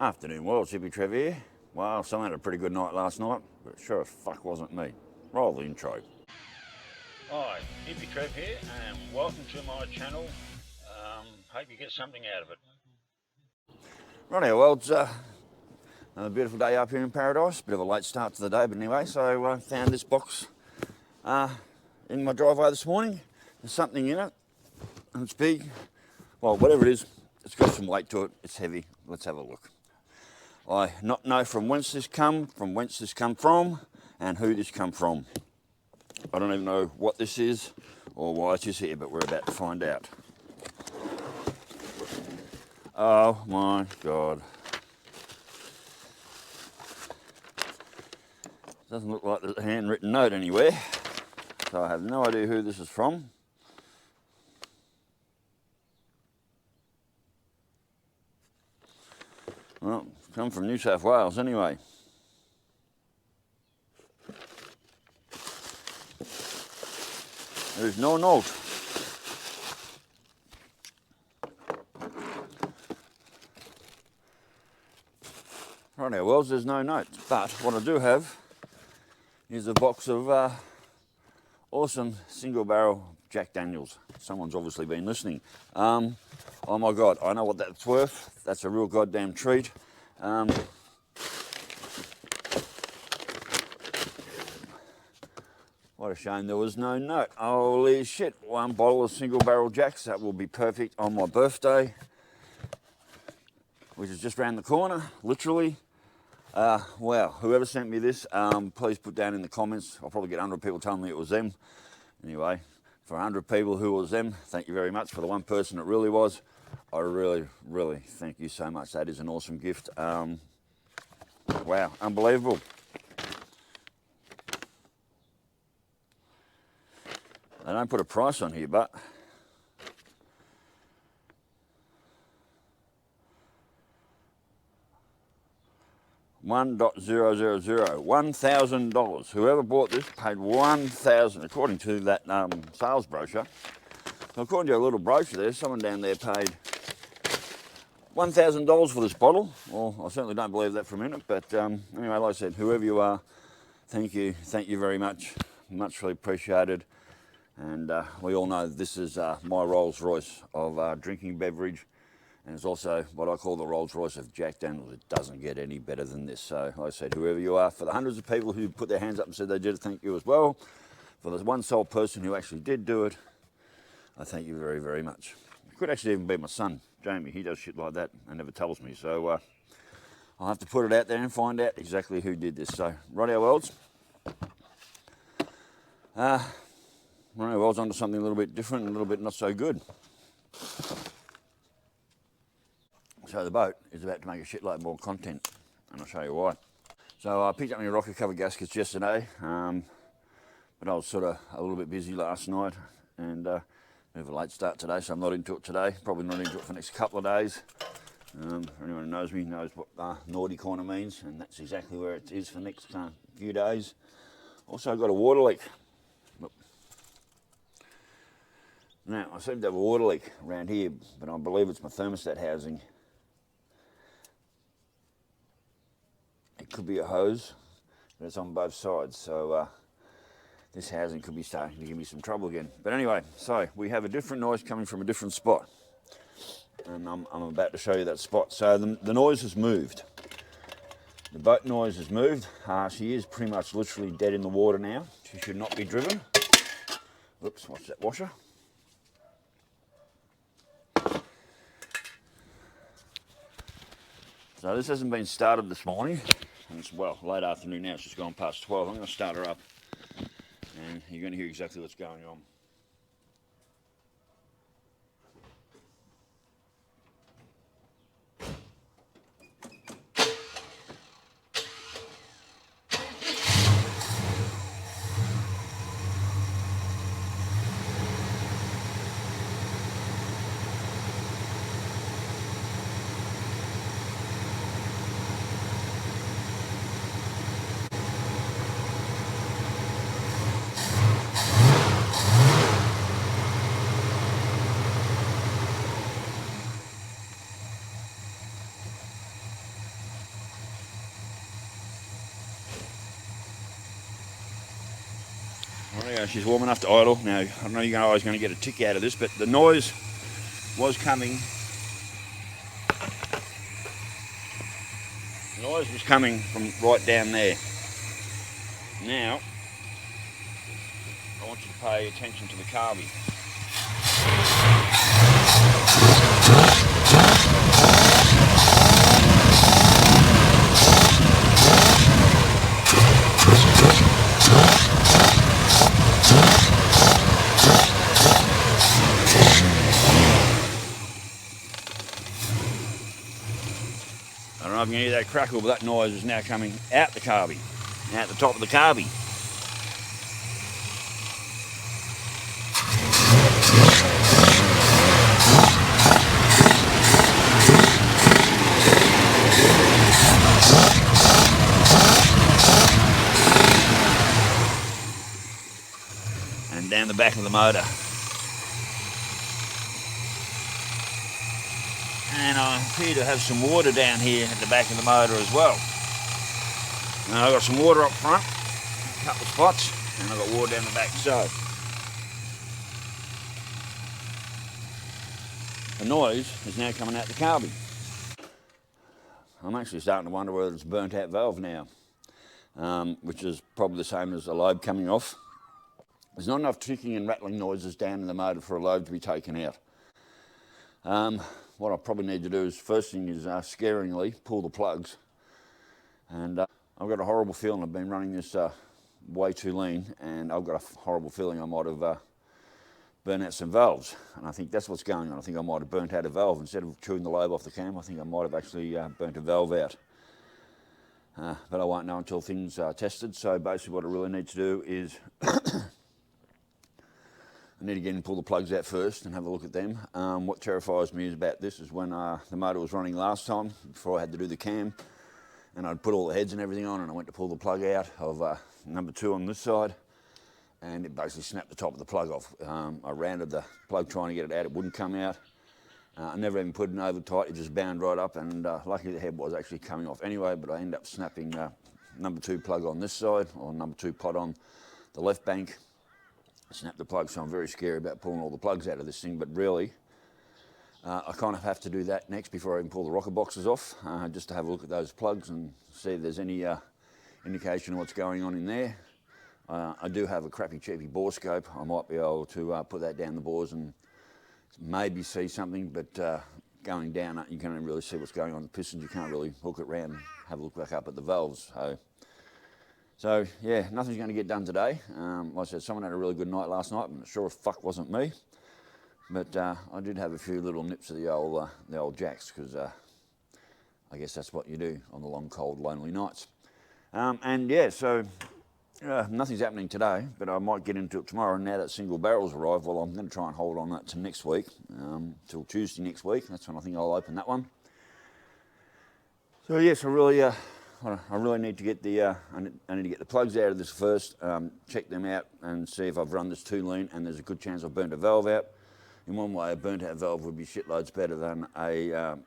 Afternoon, world. Hippy Trev here. Well, someone had a pretty good night last night, but sure as fuck wasn't me. Roll the intro. Hi, Hippy Trev here, and welcome to my channel. Hope you get something out of it. Right here, world. Another beautiful day up here in paradise. Bit of a late start to the day, but anyway, so I found this box in my driveway this morning. There's something in it, and it's big. Well, whatever it is, it's got some weight to it. It's heavy. Let's have a look. I not know from whence this come from, and who this come from. I don't even know what this is or why it is here, but we're about to find out. Oh my God. Doesn't look like there's a handwritten note anywhere, so I have no idea who this is from. Well, it's come from New South Wales anyway. There's no note. Right now, Wells, there's no note. But what I do have is a box of awesome single barrel Jack Daniels. Someone's obviously been listening. Oh my God, I know what that's worth. That's a real goddamn treat. What a shame there was no note. Holy shit, one bottle of single barrel Jacks. That will be perfect on my birthday, which is just around the corner, literally. Wow, whoever sent me this, please put down in the comments. I'll probably get 100 people telling me it was them. Anyway, for 100 people who was them, thank you very much. For the one person it really was, I really, really thank you so much. That is an awesome gift. Wow, unbelievable. They don't put a price on here, but $1,000. Whoever bought this paid $1,000, according to that sales brochure. So according to a little brochure there, someone down there paid $1,000 for this bottle. Well, I certainly don't believe that for a minute, but anyway, like I said, whoever you are, thank you very much. Muchly appreciated. And we all know this is my Rolls Royce of drinking beverage, and it's also what I call the Rolls Royce of Jack Daniels. It doesn't get any better than this. So like I said, whoever you are, for the hundreds of people who put their hands up and said they did it, thank you as well. For the one sole person who actually did do it, I thank you very, very much. It could actually even be my son, Jamie. He does shit like that and never tells me. So I'll have to put it out there and find out exactly who did this. So, rightio, worlds. Right, well, I was onto something a little bit different and a little bit not so good. So the boat is about to make a shitload more content, and I'll show you why. So I picked up my rocker cover gaskets yesterday, but I was sort of a little bit busy last night, and we have a late start today, so I'm not into it today. Probably not into it for the next couple of days. Anyone who knows me knows what naughty corner means, and that's exactly where it is for the next few days. Also, I've got a water leak. Now, I seem to have a water leak around here, but I believe it's my thermostat housing. It could be a hose, but it's on both sides, so this housing could be starting to give me some trouble again. But anyway, so we have a different noise coming from a different spot, and I'm about to show you that spot. So the noise has moved. The boat noise has moved. She is pretty much literally dead in the water now. She should not be driven. Oops, what's that washer? So this hasn't been started this morning, and it's, well, late afternoon now, it's just gone past 12. I'm going to start her up, and you're going to hear exactly what's going on. Yeah, she's warm enough to idle. Now, I know you're always going to get a tick out of this, but the noise was coming. The noise was coming from right down there. Now, I want you to pay attention to the carby. I don't know if you can hear that crackle, but that noise is now coming out the carby, out the top of the carby. And down the back of the motor. And I appear to have some water down here at the back of the motor as well. Now I've got some water up front, a couple of spots, and I've got water down the back. So the noise is now coming out the carby. I'm actually starting to wonder whether it's a burnt out valve now, which is probably the same as a lobe coming off. There's not enough ticking and rattling noises down in the motor for a lobe to be taken out. What I probably need to do is, first thing is scaringly pull the plugs. And I've got a horrible feeling I've been running this way too lean, and I've got a horrible feeling I might have burnt out some valves. And I think that's what's going on. I think I might have burnt out a valve. Instead of chewing the lobe off the cam, I think I might have actually burnt a valve out. But I won't know until things are tested. So basically what I really need to do is I need to get in and pull the plugs out first and have a look at them. What terrifies me about this is when the motor was running last time, before I had to do the cam, and I'd put all the heads and everything on, and I went to pull the plug out of number 2 on this side, and it basically snapped the top of the plug off. I rounded the plug trying to get it out, it wouldn't come out. I never even put it over tight, it just bound right up, and luckily the head was actually coming off anyway, but I ended up snapping number 2 plug on this side, or number 2 pot on the left bank. Snap the plug, so I'm very scary about pulling all the plugs out of this thing, but really I kind of have to do that next before I can pull the rocker boxes off, just to have a look at those plugs and see if there's any indication of what's going on in there. I do have a crappy cheapy bore scope. I might be able to put that down the bores and maybe see something, but going down you can't really see what's going on in the pistons. You can't really hook it round and have a look back up at the valves. So yeah, nothing's going to get done today. Like I said, someone had a really good night last night, and sure as fuck wasn't me. But I did have a few little nips of the old jacks, because I guess that's what you do on the long, cold, lonely nights. And yeah, so nothing's happening today, but I might get into it tomorrow. And now that single barrel's arrived, well, I'm going to try and hold on that to next week, till Tuesday next week. That's when I think I'll open that one. So yes, I really need to get I need to get the plugs out of this first, check them out and see if I've run this too lean, and there's a good chance I've burnt a valve out. In one way, a burnt out valve would be shitloads better than a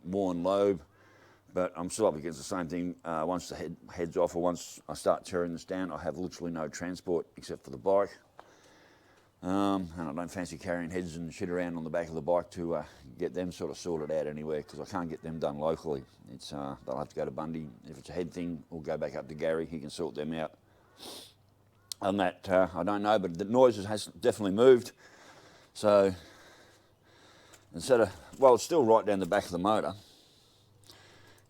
worn lobe, but I'm still up against the same thing. Once the head's off, or once I start tearing this down, I have literally no transport except for the bike. And I don't fancy carrying heads and shit around on the back of the bike to get them sort of sorted out anywhere, because I can't get them done locally. They'll have to go to Bundy. If it's a head thing, we'll go back up to Gary. He can sort them out. On that, I don't know, but the noise has definitely moved. So instead of, well, it's still right down the back of the motor.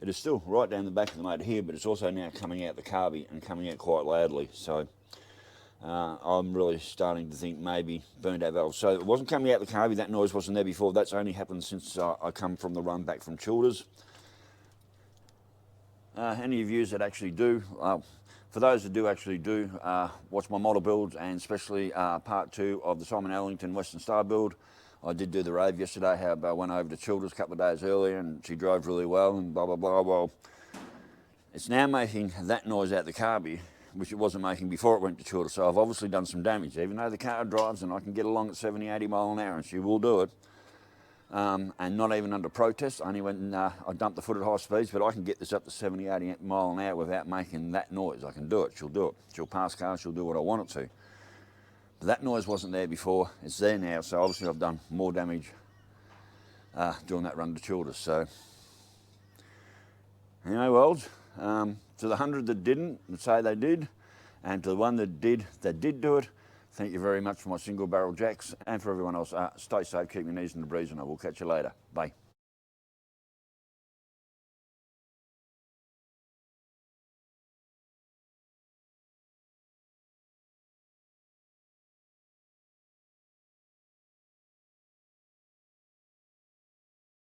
It is still right down the back of the motor here, but it's also now coming out the carby and coming out quite loudly. So I'm really starting to think maybe burnt out valve. So it wasn't coming out the carby, that noise wasn't there before. That's only happened since I come from the run back from Childers. Any of you that actually do, for those that do actually watch my model builds, and especially part 2 of the Simon Ellington Western Star build, I did do the rave yesterday. How I went over to Childers a couple of days earlier, and she drove really well and blah blah blah. Well, it's now making that noise out the carby, which it wasn't making before it went to Childers. So I've obviously done some damage, even though the car drives and I can get along at 70, 80 mile an hour, and she will do it. And not even under protest. I only went and I dumped the foot at high speeds, but I can get this up to 70, 80 mile an hour without making that noise. I can do it. She'll do it. She'll pass cars. She'll do what I want it to. But that noise wasn't there before, it's there now, so obviously I've done more damage doing that run to Childers. So anyway, world, to the 100 that didn't, and say they did, and to the one that did do it, thank you very much for my single barrel jacks, and for everyone else, stay safe, keep your knees in the breeze, and I will catch you later. Bye.